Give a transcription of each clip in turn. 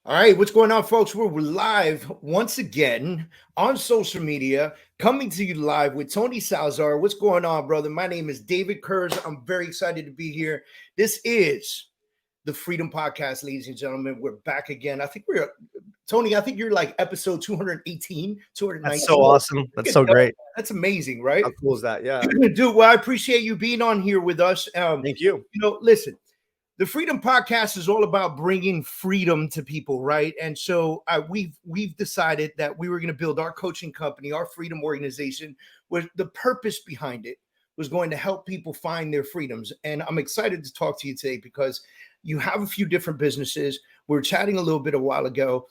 All right, what's going on, folks? We're live once again on social media, coming to you live with Tony Salazar. What's going on, brother? My name is David Kurz. I'm very excited to be here. This is the Freedom Podcast, ladies and gentlemen. We're back again. I think Tony, I think you're like episode 218, That's 219. so awesome. That's so great. That's amazing, right? How cool is that? Yeah. Dude, well, I appreciate you being on here with us. Thank you. Listen. The Freedom Podcast is all about bringing freedom to people, right? And so we've decided that we were going to build our coaching company, our freedom organization, where the purpose behind it was going to help people find their freedoms. And I'm excited to talk to you today because you have a few different businesses. We were chatting a little bit a while ago.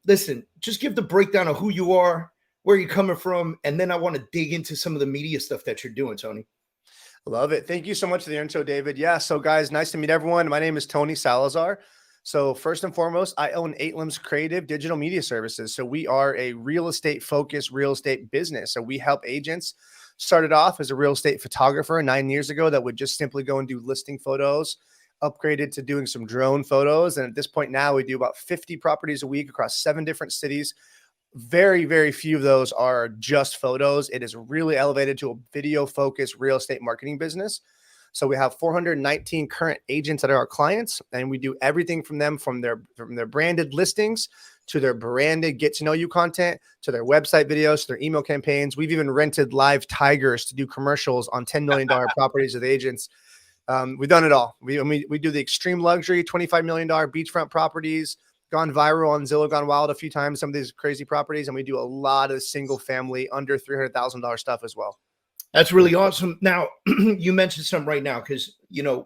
Listen, just give the breakdown of who you are, where you're coming from, and then I want to dig into some of the media stuff that you're doing, Tony. Love it. Thank you so much for the intro, David. Yeah. So guys, nice to meet everyone. My name is Tony Salazar. So first and foremost, I own 8 Limbs Creative Digital Media Services. So we are a real estate focused real estate business. So we help agents. Started off as a real estate photographer 9 years ago that would just simply go and do listing photos, upgraded to doing some drone photos. And at this point now we do about 50 properties a week across 7 different cities. Very, very few of those are just photos. It is really elevated to a video focused real estate marketing business. So we have 419 current agents that are our clients, and we do everything from them, from their branded listings to their branded get to know you content, to their website videos, to their email campaigns. We've even rented live tigers to do commercials on $10 million properties with agents. We've done it all. We do the extreme luxury, $25 million beachfront properties, gone viral on Zillow, gone wild a few times, some of these crazy properties. And we do a lot of single family under $300,000 stuff as well. That's really awesome. Now, you mentioned something right now, because,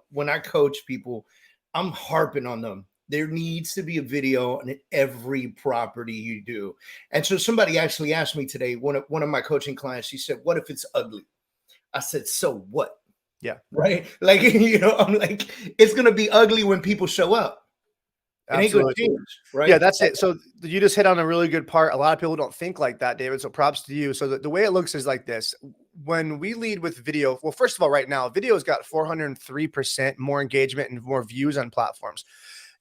when I coach people, I'm harping on them. There needs to be a video on every property you do. And so somebody actually asked me today, one of my coaching clients, she said, what if it's ugly? I said, so what? Yeah. Right. Like, I'm like, it's going to be ugly when people show up. Absolutely. Change, right? Yeah, that's it. So you just hit on a really good part. A lot of people don't think like that, David. So props to you. So the way it looks is like this. When we lead with video, well, first of all, right now, video's got 403% more engagement and more views on platforms.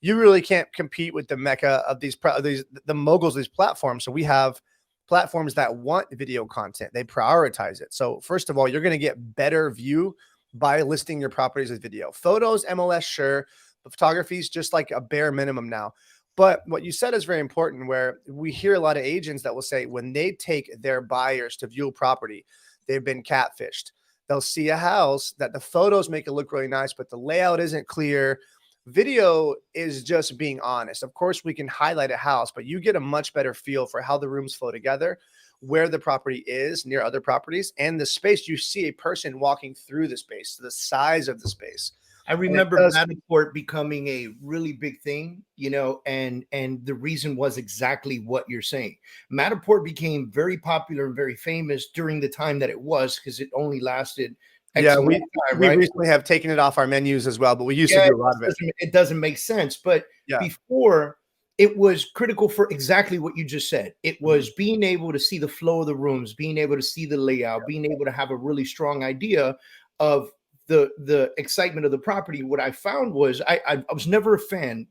You really can't compete with the mecca of the moguls of these platforms. So we have platforms that want video content. They prioritize it. So first of all, you're going to get better view by listing your properties with video. Photos, MLS, sure. Photography is just like a bare minimum now. But what you said is very important, where we hear a lot of agents that will say when they take their buyers to view a property, they've been catfished. They'll see a house that the photos make it look really nice, but the layout isn't clear. Video is just being honest. Of course, we can highlight a house, but you get a much better feel for how the rooms flow together, where the property is near other properties, and the space. You see a person walking through the space, the size of the space. I remember Matterport becoming a really big thing, and the reason was exactly what you're saying. Matterport became very popular and very famous during the time that it was, because it only lasted. We recently have taken it off our menus as well, but we used to do a lot of it. It doesn't make sense. But before, it was critical for exactly what you just said. It was being able to see the flow of the rooms, being able to see the layout, being able to have a really strong idea of the excitement of the property. What I found was I was never a fan.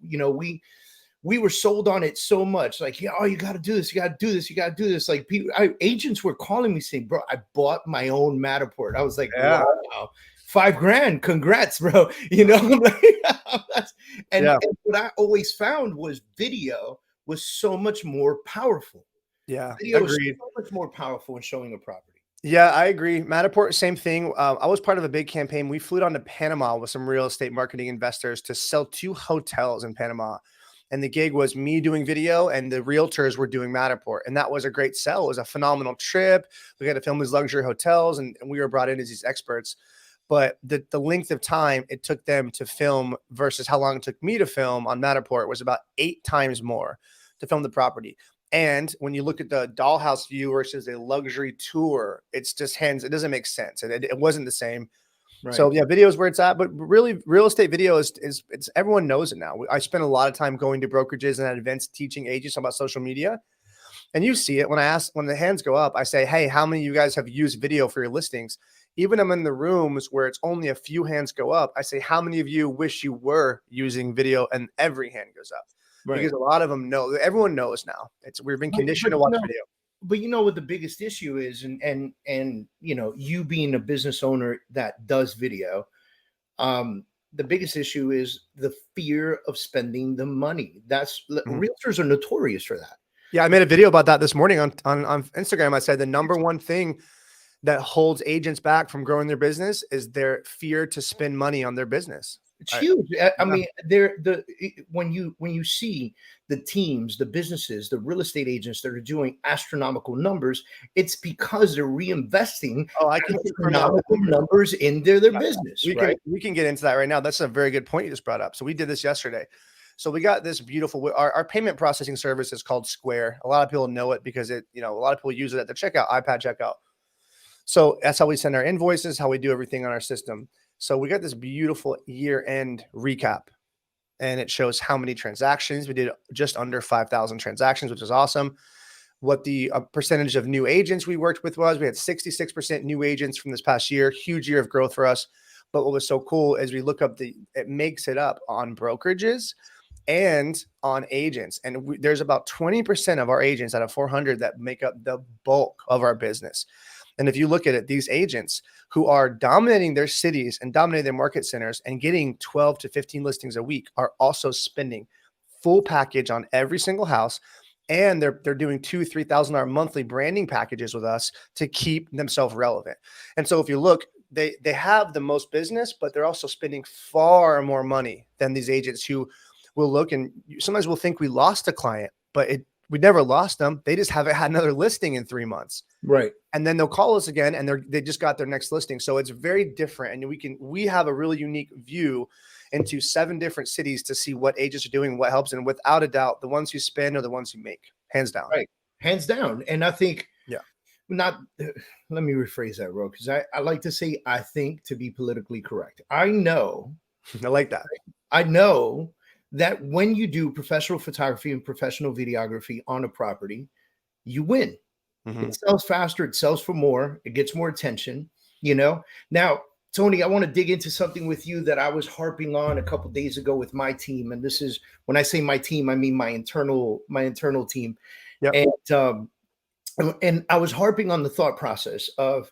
We were sold on it so much, like, you got to do this, you got to do this, you got to do this. Like, agents were calling me saying, bro, I bought my own Matterport. I was like, wow, $5,000, congrats, bro. And what I always found was video was so much more powerful. Video was so much more powerful in showing a property. Yeah, I agree. Matterport, same thing. I was part of a big campaign. We flew down to Panama with some real estate marketing investors to sell 2 hotels in Panama. And the gig was me doing video and the realtors were doing Matterport. And that was a great sell. It was a phenomenal trip. We got to film these luxury hotels and we were brought in as these experts. But the length of time it took them to film versus how long it took me to film on Matterport was about 8 times more to film the property. And when you look at the dollhouse view versus a luxury tour, it's just it doesn't make sense. And it wasn't the same. Right. So yeah, video is where it's at, but really real estate video is everyone knows it now. I spend a lot of time going to brokerages and at events teaching agents about social media. And you see it when the hands go up, I say, hey, how many of you guys have used video for your listings? Even I'm in the rooms where it's only a few hands go up. I say, how many of you wish you were using video? And every hand goes up. because a lot of them know, everyone knows now. We've been conditioned to watch video. But you know what the biggest issue is, and you know, you being a business owner that does video, the biggest issue is the fear of spending the money. Realtors are notorious for that. Yeah, I made a video about that this morning on Instagram. I said the number one thing that holds agents back from growing their business is their fear to spend money on their business. It's huge. I mean, when you see the teams, the businesses, the real estate agents that are doing astronomical numbers, it's because they're reinvesting astronomical numbers into their business. We can get into that right now. That's a very good point you just brought up. So we did this yesterday. So we got this beautiful, our payment processing service is called Square. A lot of people know it because a lot of people use it at the checkout, iPad checkout. So that's how we send our invoices, how we do everything on our system. So we got this beautiful year-end recap, and it shows how many transactions. We did just under 5,000 transactions, which is awesome. What the percentage of new agents we worked with was. We had 66% new agents from this past year, huge year of growth for us. But what was so cool is we look up it makes it up on brokerages and on agents. And there's about 20% of our agents out of 400 that make up the bulk of our business. And if you look at it, these agents who are dominating their cities and dominating their market centers and getting 12 to 15 listings a week are also spending full package on every single house. And they're doing $2,000 to $3,000 monthly branding packages with us to keep themselves relevant. And so if you look, they have the most business, but they're also spending far more money than these agents who will look, and sometimes we'll think we lost a client, but we never lost them. They just haven't had another listing in 3 months. Right. And then they'll call us again and they just got their next listing. So it's very different. And we have a really unique view into 7 different cities to see what agents are doing, what helps. And without a doubt, the ones who spend are the ones who make, hands down. Right. Hands down. And I think, let me rephrase that, Ro, because I like to say, I think, to be politically correct. I know. I like that. I know that when you do professional photography and professional videography on a property, you win. It sells faster. It sells for more. It gets more attention, Now, Tony, I want to dig into something with you that I was harping on a couple of days ago with my team. And this is, when I say my team, I mean my internal team. Yep. And I was harping on the thought process of,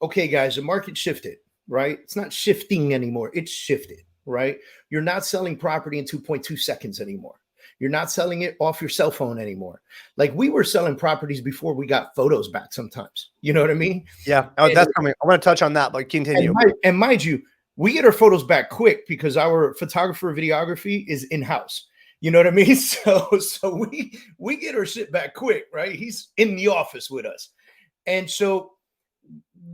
okay, guys, the market shifted, right? It's not shifting anymore. It's shifted, right? You're not selling property in 2.2 seconds anymore. You're not selling it off your cell phone anymore. Like we were selling properties before we got photos back sometimes. You know what I mean? Yeah. Oh, that's coming. I want to touch on that, but continue. And mind you, we get our photos back quick because our photographer videography is in-house. You know what I mean? So we get our shit back quick, right? He's in the office with us. And so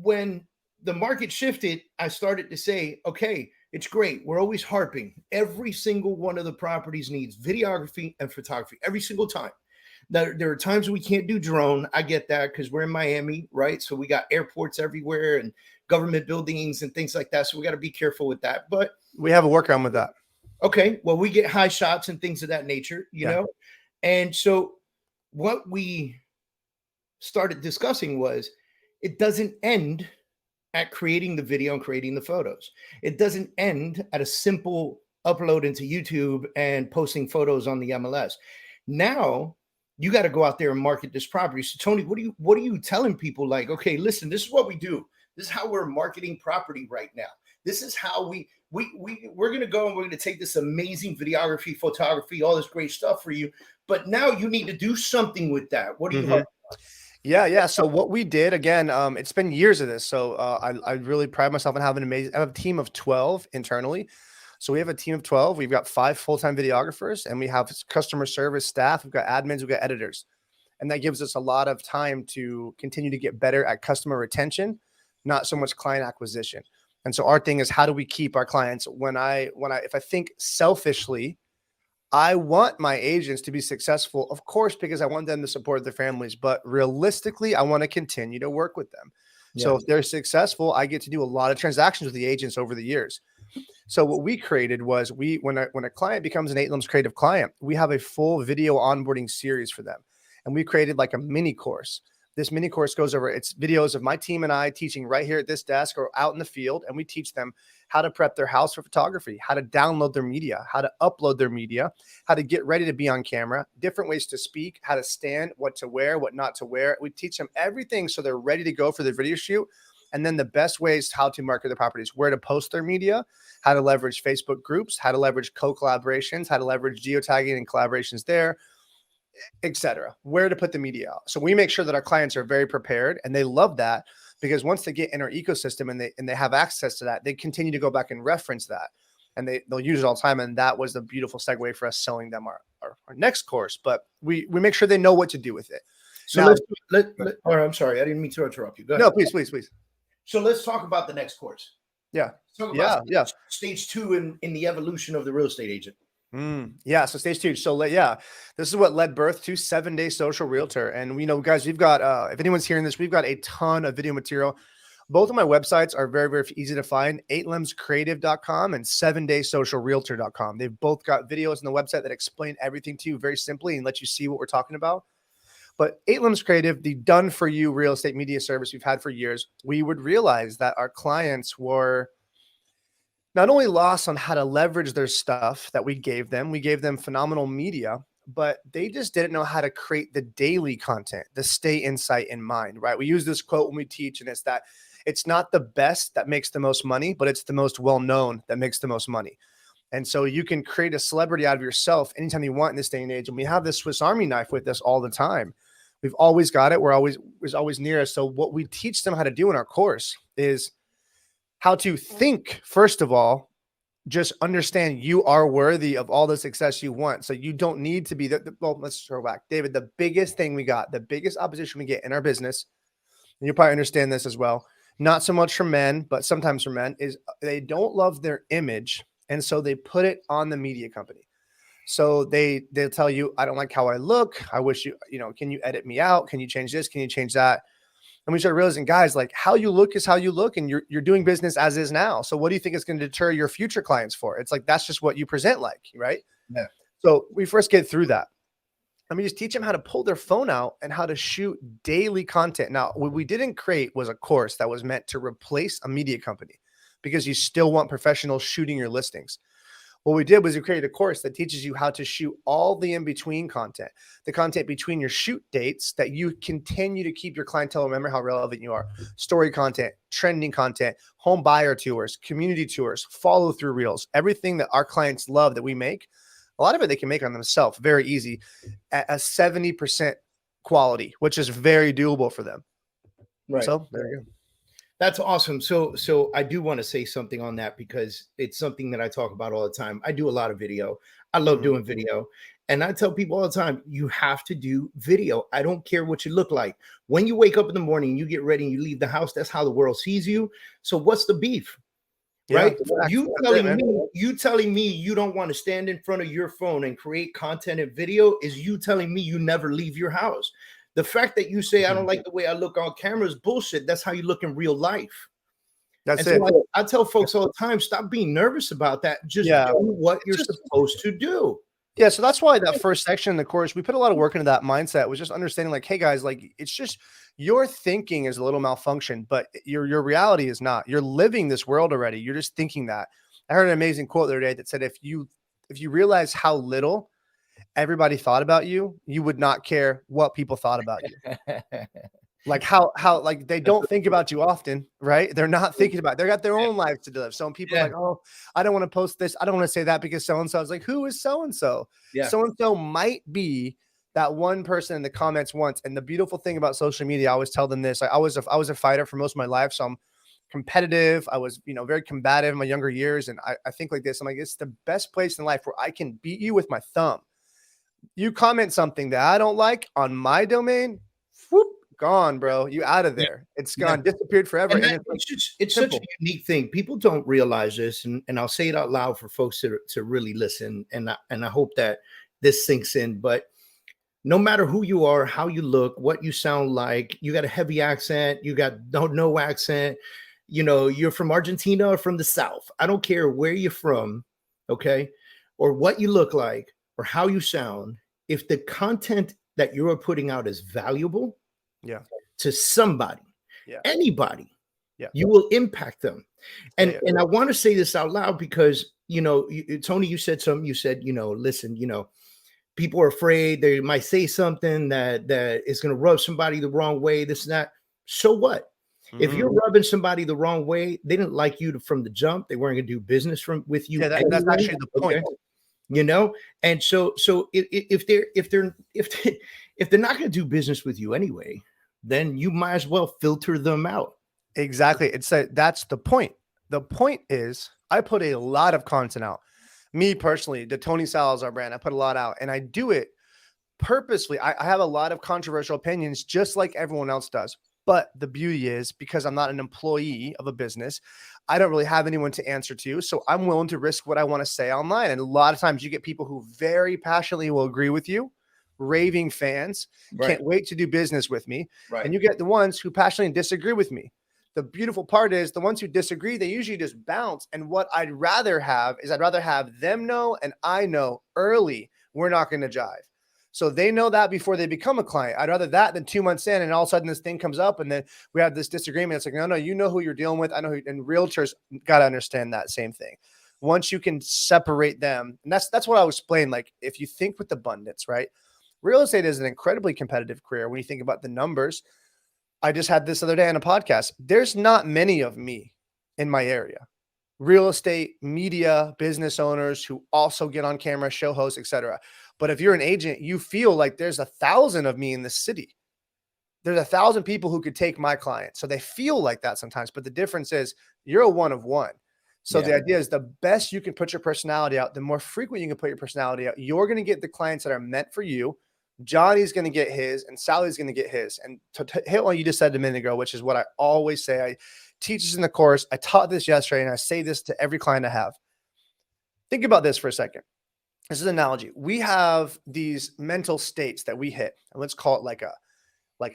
when the market shifted, I started to say, okay, it's great. We're always harping. Every single one of the properties needs videography and photography every single time. Now, there are times we can't do drone. I get that because we're in Miami, right? So we got airports everywhere and government buildings and things like that. So we got to be careful with that. But we have a workaround with that. Okay. Well, we get high shots and things of that nature, you know? And so what we started discussing was it doesn't end at creating the video and creating the photos. It doesn't end at a simple upload into YouTube and posting photos on the MLS. Now you got to go out there and market this property. So Tony, what are you telling people? Like, okay, listen, this is what we do. This is how we're marketing property right now. This is how we're going to go and we're going to take this amazing videography, photography, all this great stuff for you. But now you need to do something with that. What do you have? Yeah. So what we did, again, it's been years of this. So I really pride myself on having I have a team of 12 internally. So we have a team of 12. We've got 5 full-time videographers and we have customer service staff. We've got admins, we've got editors. And that gives us a lot of time to continue to get better at customer retention, not so much client acquisition. And so our thing is, how do we keep our clients? If I think selfishly, I want my agents to be successful, of course, because I want them to support their families. But realistically, I want to continue to work with them. Yeah. So if they're successful, I get to do a lot of transactions with the agents over the years. So what we created was when a client becomes an 8 Limbs Creative client, we have a full video onboarding series for them. And we created like a mini course. This mini course goes over, it's videos of my team and I teaching right here at this desk or out in the field. And we teach them how to prep their house for photography, how to download their media, how to upload their media, how to get ready to be on camera, different ways to speak, how to stand, what to wear, what not to wear. We teach them everything so they're ready to go for the video shoot. And then the best ways how to market their properties, where to post their media, how to leverage Facebook groups, how to leverage co-collaborations, how to leverage geotagging and collaborations there, etc. Where to put the media out. So we make sure that our clients are very prepared, and they love that, because once they get in our ecosystem and they have access to that, they continue to go back and reference that, and they'll use it all the time. And that was the beautiful segue for us selling them our next course. But we make sure they know what to do with it. So now, I'm sorry, I didn't mean to interrupt you. Go ahead. No, please. So let's talk about the next course. Yeah. Stage 2 in the evolution of the real estate agent. Yeah. So stage 2. So this is what led birth to 7-Day Social Realtor. And we know, guys, we've got, if anyone's hearing this, we've got a ton of video material. Both of my websites are very, very easy to find, 8limscreative.com and 7daysocialrealtor.com. They've both got videos on the website that explain everything to you very simply and let you see what we're talking about. But 8Limbs Creative, the done-for-you real estate media service we've had for years, we would realize that our clients were not only lost on how to leverage their stuff that we gave them phenomenal media, but they just didn't know how to create the daily content, the stay insight in mind, right? We use this quote when we teach, and it's that it's not the best that makes the most money, but it's the most well-known that makes the most money. And so you can create a celebrity out of yourself anytime you want in this day and age. And we have this Swiss Army knife with us all the time. We've always got it. It's always near us. So what we teach them how to do in our course is how to think, first of all, just understand you are worthy of all the success you want. So you don't need to be well, let's throw back. David, the biggest thing we got, the biggest opposition we get in our business, and you'll probably understand this as well, not so much from men, but sometimes from men, is they don't love their image. And so they put it on the media company. So they'll tell you, I don't like how I look. I wish can you edit me out? Can you change this? Can you change that? And we started realizing, guys, like, how you look is how you look, and you're doing business as is now. So what do you think is going to deter your future clients for? It's like, that's just what you present like, right? Yeah. So we first get through that. And we just teach them how to pull their phone out and how to shoot daily content. Now, what we didn't create was a course that was meant to replace a media company, because you still want professionals shooting your listings. What we did was we created a course that teaches you how to shoot all the in-between content, the content between your shoot dates that you continue to keep your clientele remember how relevant you are. Story content, trending content, home buyer tours, community tours, follow-through reels, everything that our clients love that we make. A lot of it they can make on themselves, very easy, at a 70% quality, which is very doable for them. Right. So there you go. That's awesome. So I do want to say something on that, because it's something that I talk about all the time. I do a lot of video. I love doing video. And I tell people all the time, you have to do video. I don't care what you look like. When you wake up in the morning, you get ready and you leave the house, that's how the world sees you. So what's the beef? Right? You telling me you don't want to stand in front of your phone and create content and video is you telling me you never leave your house. The fact that you say, I don't like the way I look on camera is bullshit. That's how you look in real life. That's it. So I tell folks all the time, stop being nervous about that. Just do what you're supposed to do. Yeah. So that's why that first section in the course, we put a lot of work into that mindset, was just understanding, like, hey guys, like, it's just your thinking is a little malfunction, but your reality is not. You're living this world already. You're just thinking that. I heard an amazing quote the other day that said, if you realize how little everybody thought about you, you would not care what people thought about you. Like how like they don't think about you often, right? They're not thinking about it. They got their own lives to live. So when people are like, oh, I don't want to post this, I don't want to say that because so-and-so. I was like, who is so-and-so? Yeah. So-and-so might be that one person in the comments once. And the beautiful thing about social media, I always tell them this. I was a fighter for most of my life. So I'm competitive. I was, very combative in my younger years. And I think like this, I'm like, it's the best place in life where I can beat you with my thumb. You comment something that I don't like on my domain, whoop, gone, bro. You out of there. It's gone, disappeared forever. And it's such a unique thing. People don't realize this, and I'll say it out loud for folks to really listen. And I hope that this sinks in. But no matter who you are, how you look, what you sound like, you got a heavy accent, you got no accent, you're from Argentina or from the South. I don't care where you're from, okay, or what you look like, or how you sound. If the content that you're putting out is valuable to somebody, anybody, You will impact them. And Yeah. I want to say this out loud because, Tony, you said something. You said, listen, people are afraid they might say something that is going to rub somebody the wrong way. This and that. So what? If you're rubbing somebody the wrong way, they didn't like you from the jump. They weren't going to do business with you. Yeah, that's actually the point. Okay? And so if they're not going to do business with you anyway, then you might as well filter them out. Exactly. That's the point. The point is, I put a lot of content out. Me personally, the Tony Salazar brand, I put a lot out, and I do it purposely. I have a lot of controversial opinions, just like everyone else does. But the beauty is, because I'm not an employee of a business, I don't really have anyone to answer to. So I'm willing to risk what I want to say online. And a lot of times you get people who very passionately will agree with you, raving fans, can't wait to do business with me. And you get the ones who passionately disagree with me. The beautiful part is the ones who disagree, they usually just bounce. And what I'd rather have them know and I know early we're not going to jive. So they know that before they become a client. I'd rather that than 2 months in and all of a sudden this thing comes up and then we have this disagreement. It's like, no, you know who you're dealing with. I know who, and realtors got to understand that same thing. Once you can separate them, and that's what I was explaining. Like if you think with abundance, right? Real estate is an incredibly competitive career. When you think about the numbers, I just had this other day on a podcast. There's not many of me in my area. Real estate, media, business owners who also get on camera, show hosts, etc. But if you're an agent, you feel like there's 1,000 of me in the city. There's 1,000 people who could take my client. So they feel like that sometimes. But the difference is you're a one of one. So the idea is the best you can put your personality out, the more frequent you can put your personality out, you're going to get the clients that are meant for you. Johnny's going to get his and Sally's going to get his. And to hit what you just said a minute ago, which is what I always say, I teach this in the course. I taught this yesterday and I say this to every client I have. Think about this for a second. This is an analogy. We have these mental states that we hit, and let's call it like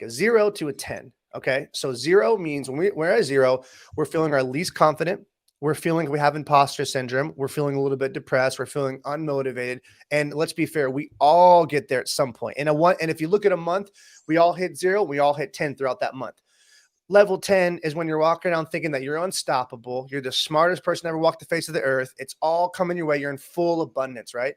a 0 to a 10. Okay. So 0 means when we're at 0, we're feeling our least confident. We're feeling we have imposter syndrome. We're feeling a little bit depressed. We're feeling unmotivated. And let's be fair, we all get there at some point. And if you look at a month, we all hit 0. We all hit 10 throughout that month. Level 10 is when you're walking around thinking that you're unstoppable. You're the smartest person ever walked the face of the earth. It's all coming your way. You're in full abundance, right?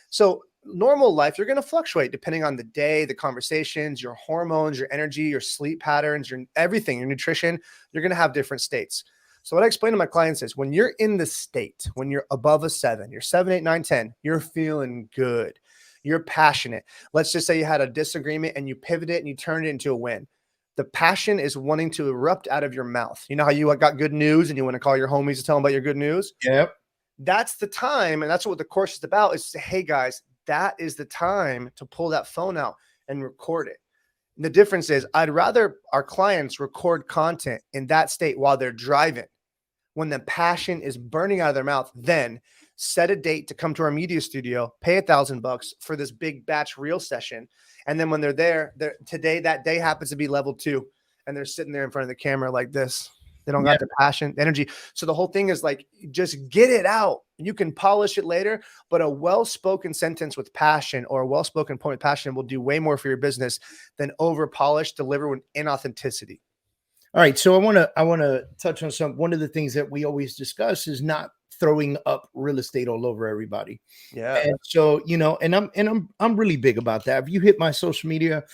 So normal life, you're going to fluctuate depending on the day, the conversations, your hormones, your energy, your sleep patterns, your everything, your nutrition. You're going to have different states. So what I explain to my clients is when you're in the state, when you're above a 7, you're 7, 8, 9, 10, you're feeling good. You're passionate. Let's just say you had a disagreement and you pivoted and you turned it into a win. The passion is wanting to erupt out of your mouth. You know how you got good news and you want to call your homies to tell them about your good news? Yep. That's the time. And that's what the course is about, is to say, hey guys, that is the time to pull that phone out and record it. And the difference is I'd rather our clients record content in that state while they're driving, when the passion is burning out of their mouth, then set a date to come to our media studio, pay $1,000 for this big batch reel session. And then when they're there, that day happens to be level 2 and they're sitting there in front of the camera like this. They don't got the passion, the energy. So the whole thing is like, just get it out. You can polish it later, but a well-spoken sentence with passion or a well-spoken point with passion will do way more for your business than over-polished deliver with inauthenticity. All right. So I want to touch on one of the things that we always discuss is not throwing up real estate all over everybody. Yeah. And so, I'm really big about that. If you hit my social media,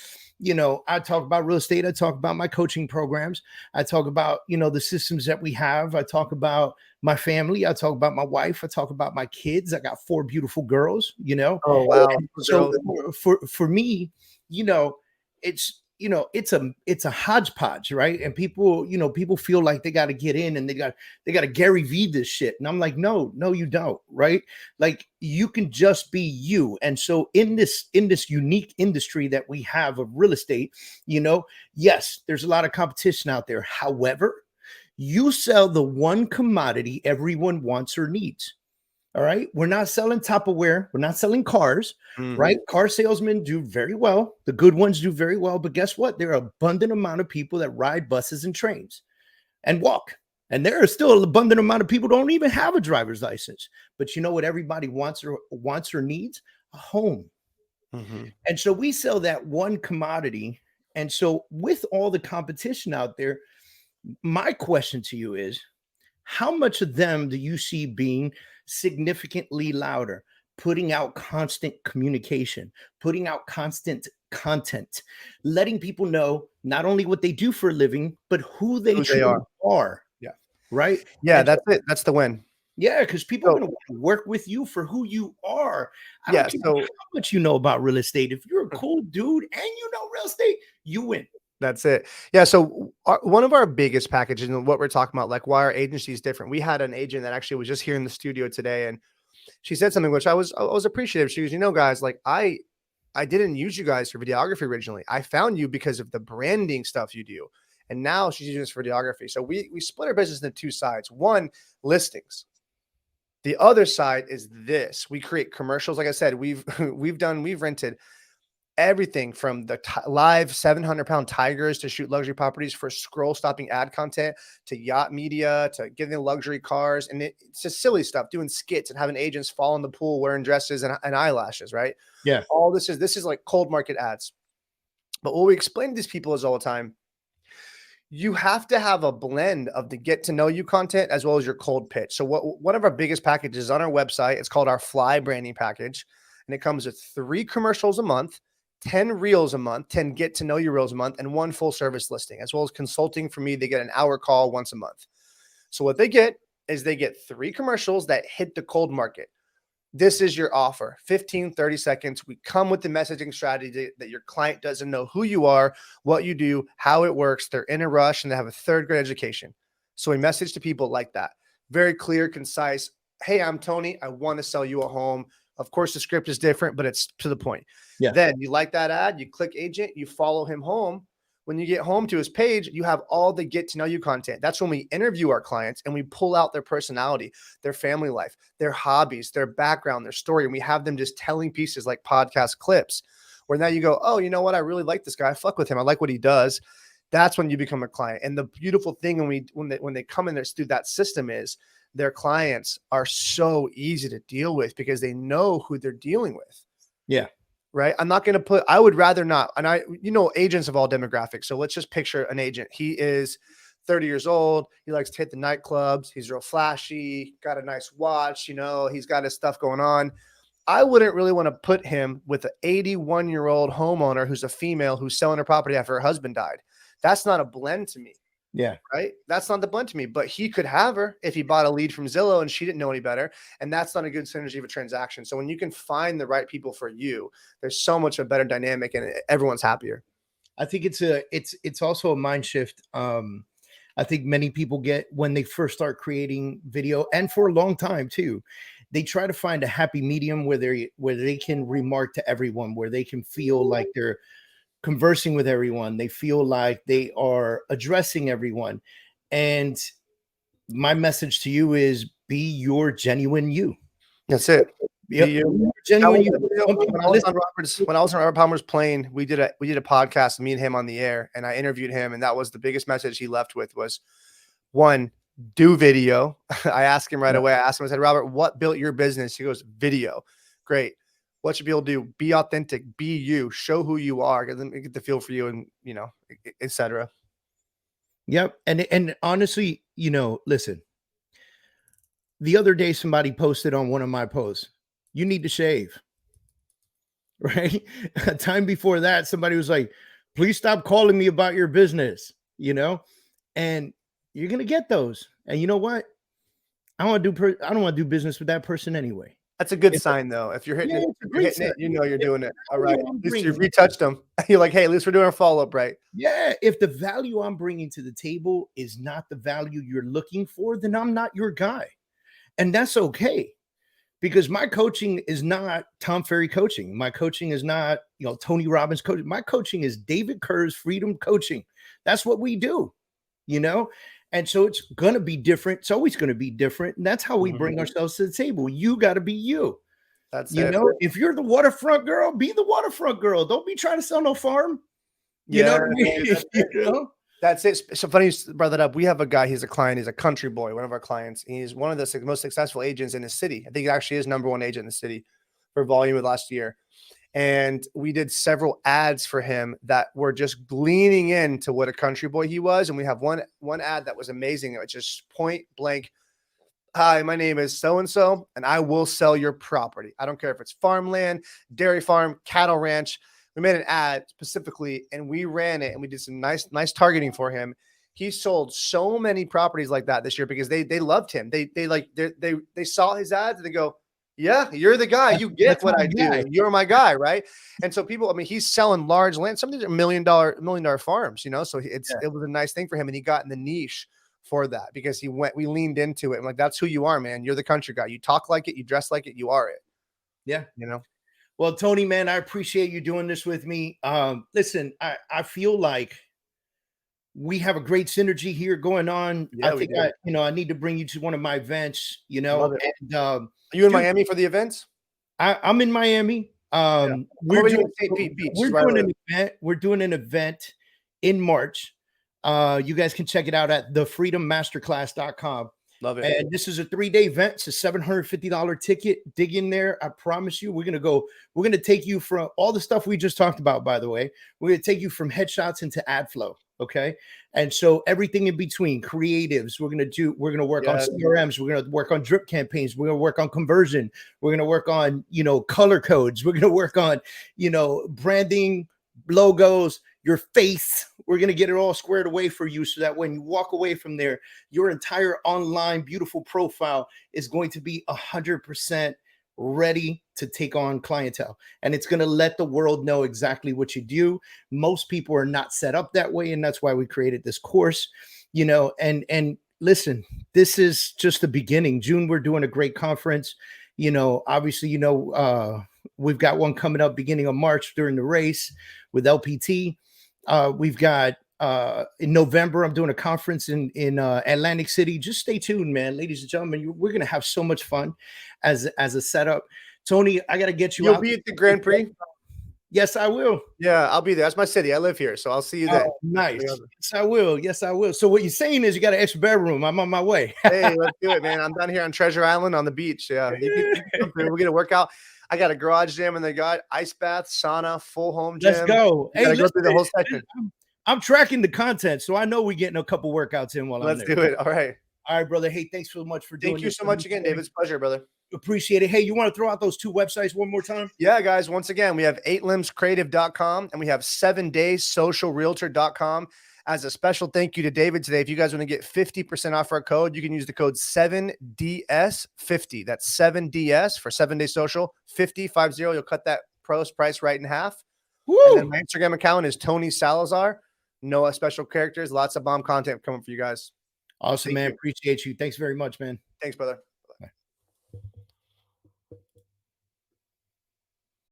I talk about real estate. I talk about my coaching programs. I talk about, the systems that we have. I talk about my family. I talk about my wife. I talk about my kids. I got 4 beautiful girls, Oh, wow. So for me, it's a hodgepodge, right? And people feel like they got to get in and they got to Gary V this shit. And I'm like, no, you don't, right? Like you can just be you. And so in this unique industry that we have of real estate, yes, there's a lot of competition out there. However, you sell the one commodity everyone wants or needs. All right. We're not selling Tupperware. We're not selling cars, right? Car salesmen do very well. The good ones do very well. But guess what? There are an abundant amount of people that ride buses and trains and walk. And there are still an abundant amount of people who don't even have a driver's license. But you know what everybody wants or needs? A home. And so we sell that one commodity. And so with all the competition out there, My question to you is, how much of them do you see being significantly louder, putting out constant communication, putting out constant content, letting people know not only what they do for a living, but who they truly are? Yeah. Right. Yeah. That's it. That's the win. Yeah. Because people are going to want to work with you for who you are. I don't care how much you know about real estate. If you're a cool dude and you know real estate, you win. That's it. Yeah. So one of our biggest packages and what we're talking about, like why our agency is different. We had an agent that actually was just here in the studio today, and she said something which I was appreciative. She was, guys, like I didn't use you guys for videography originally. I found you because of the branding stuff you do. And now she's using this for videography. So we split our business into two sides. One, listings. The other side is this. We create commercials. Like I said, we've rented everything from the live 700-pound tigers to shoot luxury properties for scroll stopping ad content, to yacht media, to giving luxury cars. And it's just silly stuff, doing skits and having agents fall in the pool wearing dresses and eyelashes, right? Yeah. All this is like cold market ads. But what we explain to these people is all the time, you have to have a blend of the get to know you content as well as your cold pitch. So one of our biggest packages on our website, it's called our Fly branding package. And it comes with 3 commercials a month, 10 reels a month, 10 get to know you reels a month, and 1 full service listing, as well as consulting from me. They get an hour call once a month. So what they get is they get 3 commercials that hit the cold market. This is your offer, 15, 30 seconds. We come with the messaging strategy that your client doesn't know who you are, what you do, how it works. They're in a rush and they have a 3rd grade education. So we message to people like that. Very clear, concise. Hey, I'm Tony. I want to sell you a home. Of course, the script is different, but it's to the point. Yeah. Then you like that ad, you click agent, you follow him home. When you get home to his page, you have all the get to know you content. That's when we interview our clients and we pull out their personality, their family life, their hobbies, their background, their story. And we have them just telling pieces like podcast clips, where now you go, oh, you know what? I really like this guy. I fuck with him. I like what he does. That's when you become a client. And the beautiful thing when they come in there through that system is their clients are so easy to deal with because they know who they're dealing with. Yeah. Right. I'm not going to I would rather not. And agents of all demographics. So let's just picture an agent. He is 30 years old. He likes to hit the nightclubs. He's real flashy, got a nice watch. He's got his stuff going on. I wouldn't really want to put him with an 81-year-old homeowner who's a female who's selling her property after her husband died. That's not a blend to me. Yeah. Right. That's not the blend to me, but he could have her if he bought a lead from Zillow and she didn't know any better. And that's not a good synergy of a transaction. So when you can find the right people for you, there's so much a better dynamic and everyone's happier. I think it's also a mind shift. I think many people get when they first start creating video, and for a long time too, they try to find a happy medium where they can remark to everyone, where they can feel like they're conversing with everyone. They feel like they are addressing everyone. And my message to you is be your genuine you. That's it. Yep. Genuine you. When I was on Robert Palmer's plane, we did a podcast, me and him on the air, and I interviewed him. And that was the biggest message he left with was, 1, do video. I asked him right away. I asked him, I said, Robert, what built your business? He goes, video. Great. What should people do? Be authentic, be you, show who you are, get the feel for you, and et cetera. Yep. And honestly, listen, the other day somebody posted on one of my posts, you need to shave. Right? A time before that, somebody was like, please stop calling me about your business, and you're gonna get those. And you know what? I don't want to do business with that person anyway. That's a good sign, though. If you're hitting it, you're doing it. All right. At least you've retouched them. You're like, hey, at least we're doing our follow-up right. Yeah. If the value I'm bringing to the table is not the value you're looking for, then I'm not your guy. And that's okay. Because my coaching is not Tom Ferry coaching. My coaching is not, Tony Robbins coaching. My coaching is David Kurz Freedom Coaching. That's what we do, And so it's going to be different. It's always going to be different. And that's how we bring ourselves to the table. You got to be you. That's it. If you're the waterfront girl, be the waterfront girl. Don't be trying to sell no farm. That's it. So funny you brought that up. We have a guy, he's a client. He's a country boy, one of our clients. He's one of the most successful agents in the city. I think he actually is #1 agent in the city for volume of last year. And we did several ads for him that were just leaning into what a country boy he was. And we have one ad that was amazing. It was just point blank. Hi, my name is so-and-so, and I will sell your property. I don't care if it's farmland, dairy farm, cattle ranch. We made an ad specifically, and we ran it, and we did some nice targeting for him. He sold so many properties like that this year because they loved him. They saw his ads and they go, yeah, you're the guy. You get what I do. You're my guy, right? And so people, I mean, he's selling large land. Some of these are million dollar farms, you know. So it was a nice thing for him, and he got in the niche for that because we leaned into it. And like, that's who you are, man. You're the country guy. You talk like it, you dress like it, you are it. Yeah, you know. Well, Tony, man, I appreciate you doing this with me. Listen, I feel like we have a great synergy here going on. Yeah, I think I need to bring you to one of my events, you know. And are you in Miami for the events? I'm in Miami. We're doing an event in March. You guys can check it out at thefreedommasterclass.com. Love it. And this is a 3-day event. It's a $750 ticket. Dig in there. I promise you, we're going to take you from all the stuff we just talked about, by the way. We're going to take you from headshots into ad flow. Okay. And so everything in between, creatives, we're going to work on CRMs. We're going to work on drip campaigns. We're going to work on conversion. We're going to work on, color codes. We're going to work on, branding, logos, your face. We're going to get it all squared away for you so that when you walk away from there, your entire online beautiful profile is going to be 100% ready to take on clientele. And it's going to let the world know exactly what you do. Most people are not set up that way. And that's why we created this course, and listen, this is just the beginning. June, we're doing a great conference. Obviously, we've got one coming up beginning of March during the race with LPT. We've got in November, I'm doing a conference in Atlantic City. Just stay tuned, man. Ladies and gentlemen, we're going to have so much fun as a setup. Tony, I got to get you out. You'll be at the Grand Prix? Yes, I will. Yeah, I'll be there. That's my city. I live here, so I'll see you there. Nice. Yes, I will. Yes, I will. So what you're saying is you got an extra bedroom. I'm on my way. Hey, let's do it, man. I'm down here on Treasure Island on the beach. Yeah, we're going to work out. I got a garage gym, and they got ice bath, sauna, full home gym. Let's go. Hey, go through the whole section. I'm tracking the content, so I know we're getting a couple workouts in while I'm there. Let's do it. All right. All right, brother. Hey, thanks so much for doing this. Thank you so much again, David. It's a pleasure, brother. Appreciate it. Hey, you want to throw out those 2 websites one more time? Yeah, guys. Once again, we have 8limbscreative.com and we have 7dayssocialrealtor.com. As a special thank you to David today, if you guys want to get 50% off our code, you can use the code 7DS50. That's 7DS for 7 Day Social 50. You'll cut that price right in half. Woo! And then my Instagram account is Tony Salazar. No special characters. Lots of bomb content coming for you guys. Awesome, man. Appreciate you. Thanks very much, man. Thanks, brother.